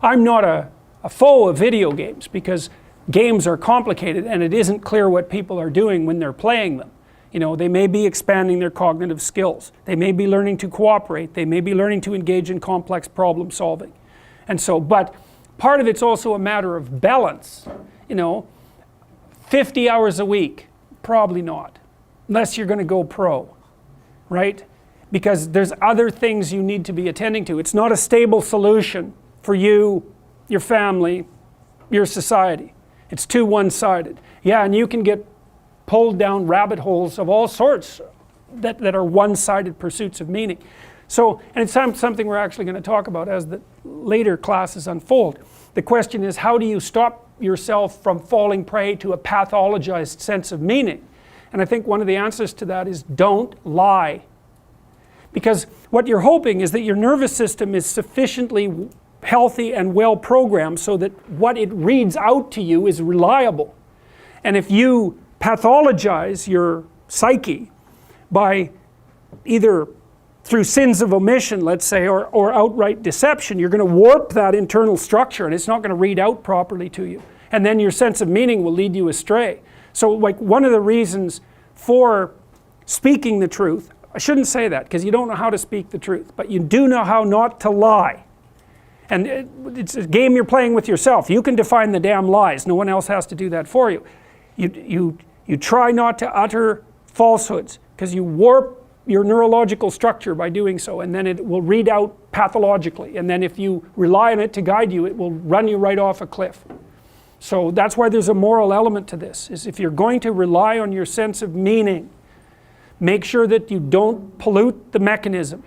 I'm not a foe of video games, because games are complicated and it isn't clear what people are doing when they're playing them. You know, they may be expanding their cognitive skills. They may be learning to cooperate. They may be learning to engage in complex problem solving. And so, but part of it's also a matter of balance. You know, 50 hours a week, probably not, unless you're going to go pro, right? Because there's other things you need to be attending to. It's not a stable solution for you, your family, your society. It's too one-sided. Yeah, and you can get pulled down rabbit holes of all sorts that are one-sided pursuits of meaning. So, and it's something we're actually going to talk about as the later classes unfold. The question is, how do you stop yourself from falling prey to a pathologized sense of meaning? And I think one of the answers to that is don't lie. Because what you're hoping is that your nervous system is sufficiently healthy and well programmed so that what it reads out to you is reliable. And if you pathologize your psyche by either through sins of omission, let's say, or outright deception, you're going to warp that internal structure and it's not going to read out properly to you. And then your sense of meaning will lead you astray. So like one of the reasons for speaking the truth, I shouldn't say that because you don't know how to speak the truth, but you do know how not to lie. And it's a game you're playing with yourself. You can define the damn lies. No one else has to do that for you. You try not to utter falsehoods because you warp your neurological structure by doing so, and then it will read out pathologically. And then if you rely on it to guide you, it will run you right off a cliff. So that's why there's a moral element to this, is if you're going to rely on your sense of meaning, make sure that you don't pollute the mechanism.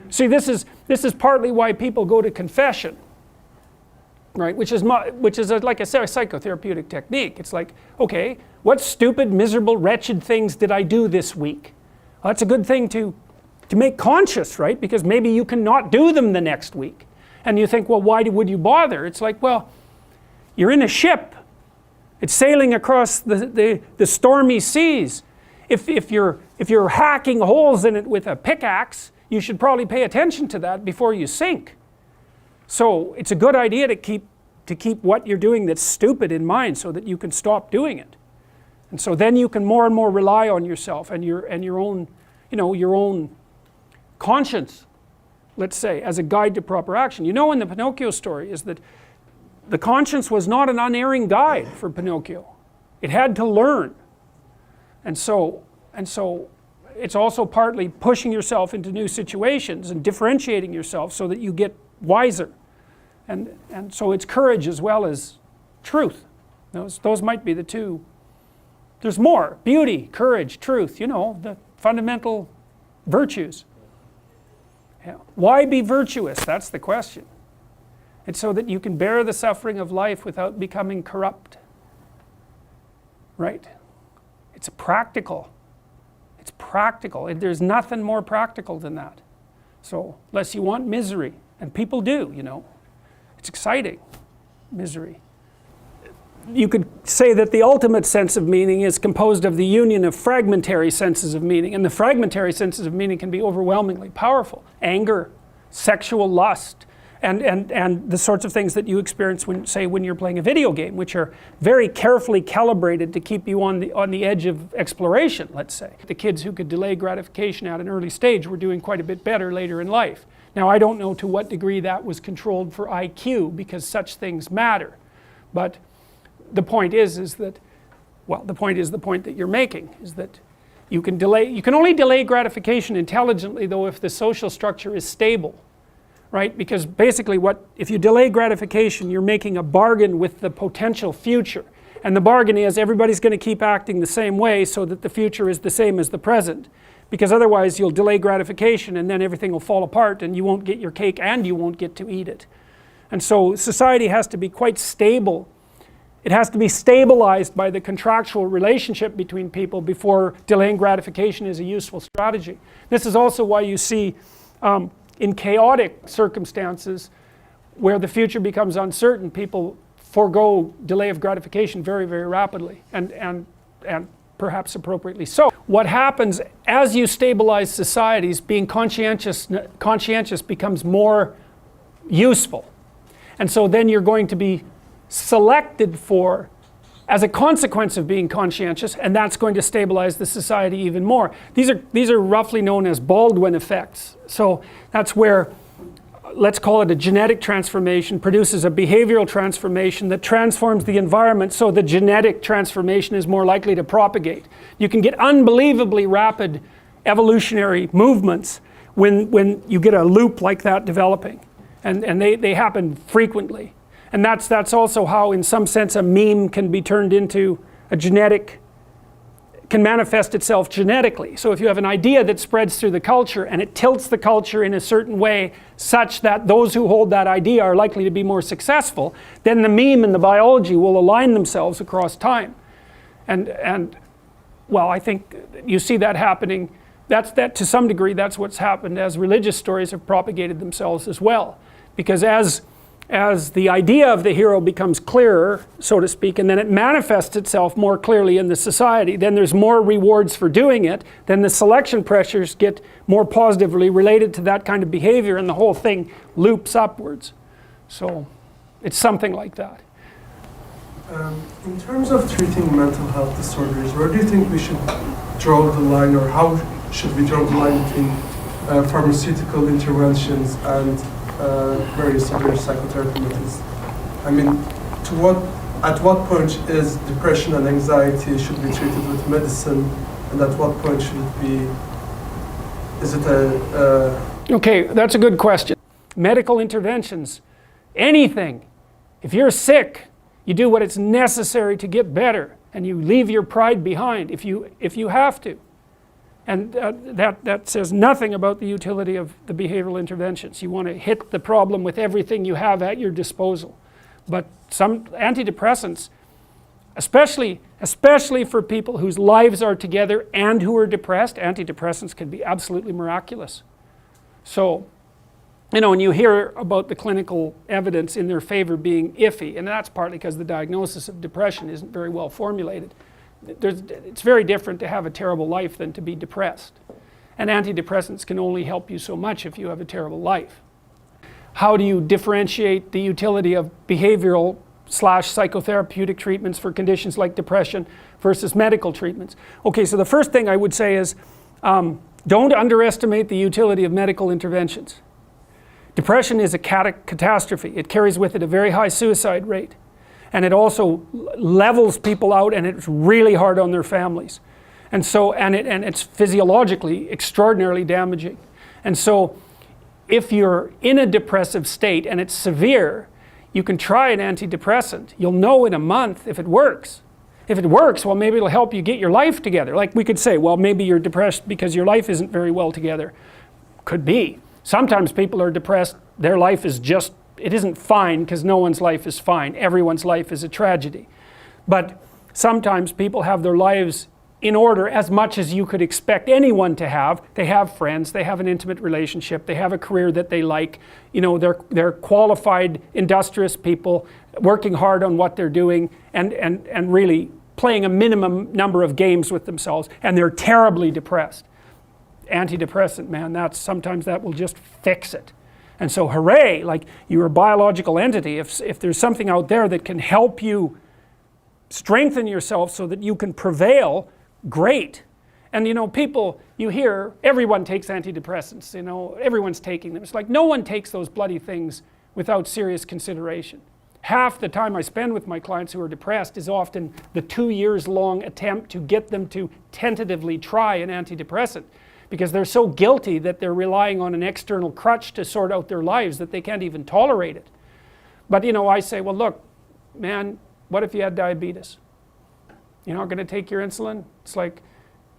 See, this is partly why people go to confession, right? Which is like I said, a psychotherapeutic technique. It's like, okay, what stupid, miserable, wretched things did I do this week? Well, that's a good thing to make conscious, right? Because maybe you can not do them the next week. And you think, well, why would you bother? It's like, well, you're in a ship. It's sailing across the stormy seas. If you're hacking holes in it with a pickaxe, you should probably pay attention to that before you sink. So it's a good idea to keep what you're doing that's stupid in mind so that you can stop doing it. And so then you can more and more rely on yourself and your own, you know, your own conscience, let's say, as a guide to proper action. You know, in the Pinocchio story is that the conscience was not an unerring guide for Pinocchio. It had to learn. And so it's also partly pushing yourself into new situations and differentiating yourself so that you get wiser. And so it's courage as well as truth. Those might be the two. There's more. Beauty, courage, truth, you know, the fundamental virtues. Yeah. Why be virtuous? That's the question. It's so that you can bear the suffering of life without becoming corrupt. Right? It's practical. It's practical. There's nothing more practical than that. So, unless you want misery, and people do, you know. It's exciting, misery. You could say that the ultimate sense of meaning is composed of the union of fragmentary senses of meaning, and the fragmentary senses of meaning can be overwhelmingly powerful. Anger, sexual lust, and the sorts of things that you experience when you're playing a video game, which are very carefully calibrated to keep you on the edge of exploration, let's say. The kids who could delay gratification at an early stage were doing quite a bit better later in life. Now, I don't know to what degree that was controlled for IQ, because such things matter. But the point is that, well, the point that you're making, is that you can only delay gratification intelligently, though, if the social structure is stable. Right? Because basically if you delay gratification, you're making a bargain with the potential future. And the bargain is everybody's going to keep acting the same way so that the future is the same as the present. Because otherwise you'll delay gratification and then everything will fall apart and you won't get your cake and you won't get to eat it. And so society has to be quite stable. It has to be stabilized by the contractual relationship between people before delaying gratification is a useful strategy. This is also why you see in chaotic circumstances where the future becomes uncertain, people forego delay of gratification very, very rapidly, and perhaps appropriately so. What happens as you stabilize societies, being conscientious becomes more useful. And so then you're going to be selected for as a consequence of being conscientious, and that's going to stabilize the society even more. These are roughly known as Baldwin effects. So that's where, let's call it a genetic transformation, produces a behavioral transformation that transforms the environment, so the genetic transformation is more likely to propagate. You can get unbelievably rapid evolutionary movements when you get a loop like that developing, and they happen frequently. And that's also how, in some sense, a meme can be turned into a genetic, can manifest itself genetically. So if you have an idea that spreads through the culture and it tilts the culture in a certain way such that those who hold that idea are likely to be more successful, then the meme and the biology will align themselves across time. And well, I think you see that happening. That to some degree, that's what's happened as religious stories have propagated themselves as well. Because as the idea of the hero becomes clearer, so to speak, and then it manifests itself more clearly in the society, then there's more rewards for doing it, then the selection pressures get more positively related to that kind of behavior, and the whole thing loops upwards. So it's something like that. In terms of treating mental health disorders, where do you think we should draw the line, or how should we draw the line between pharmaceutical interventions and various other psychotherapy methods? I mean, at what point is depression and anxiety should be treated with medicine, and at what point should it be, is it Okay, that's a good question. Medical interventions, anything. If you're sick, you do what is necessary to get better, and you leave your pride behind if you have to. And that says nothing about the utility of the behavioral interventions. You want to hit the problem with everything you have at your disposal. But some antidepressants, especially for people whose lives are together and who are depressed, antidepressants can be absolutely miraculous. So, when you hear about the clinical evidence in their favor being iffy, and that's partly because the diagnosis of depression isn't very well formulated. It's very different to have a terrible life than to be depressed. And antidepressants can only help you so much if you have a terrible life. How do you differentiate the utility of behavioral / psychotherapeutic treatments for conditions like depression versus medical treatments? Okay, so the first thing I would say is don't underestimate the utility of medical interventions. Depression is a catastrophe. It carries with it a very high suicide rate. And it also levels people out, and it's really hard on their families. And so, and it's physiologically extraordinarily damaging. And so, if you're in a depressive state and it's severe, you can try an antidepressant. You'll know in a month if it works. If it works, well, maybe it'll help you get your life together. Like we could say, well, maybe you're depressed because your life isn't very well together. Could be. Sometimes people are depressed, their life is just, it isn't fine, because no one's life is fine. Everyone's life is a tragedy. But sometimes people have their lives in order as much as you could expect anyone to have. They have friends, they have an intimate relationship, they have a career that they like. They're qualified, industrious people working hard on what they're doing and really playing a minimum number of games with themselves, and they're terribly depressed. Antidepressant, man, sometimes that will just fix it. And so hooray, like you're a biological entity. If there's something out there that can help you strengthen yourself so that you can prevail, great. And people, you hear, everyone takes antidepressants, everyone's taking them. It's like no one takes those bloody things without serious consideration. Half the time I spend with my clients who are depressed is often the 2 years long attempt to get them to tentatively try an antidepressant, because they're so guilty that they're relying on an external crutch to sort out their lives that they can't even tolerate it. But I say, well, look, man, what if you had diabetes? You're not going to take your insulin? It's like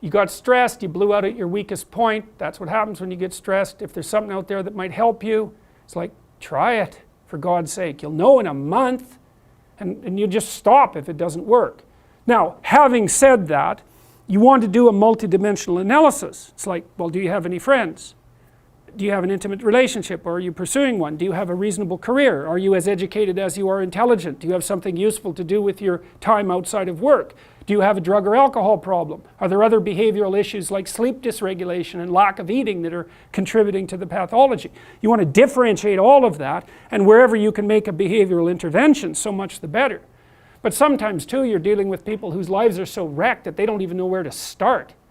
you got stressed, you blew out at your weakest point. That's what happens when you get stressed. If there's something out there that might help you, it's like, try it, for God's sake. You'll know in a month, and you just stop if it doesn't work. Now, having said that, you want to do a multidimensional analysis. It's like, well, do you have any friends? Do you have an intimate relationship, or are you pursuing one? Do you have a reasonable career? Are you as educated as you are intelligent? Do you have something useful to do with your time outside of work? Do you have a drug or alcohol problem? Are there other behavioral issues like sleep dysregulation and lack of eating that are contributing to the pathology? You want to differentiate all of that, and wherever you can make a behavioral intervention, so much the better. But sometimes too, you're dealing with people whose lives are so wrecked that they don't even know where to start.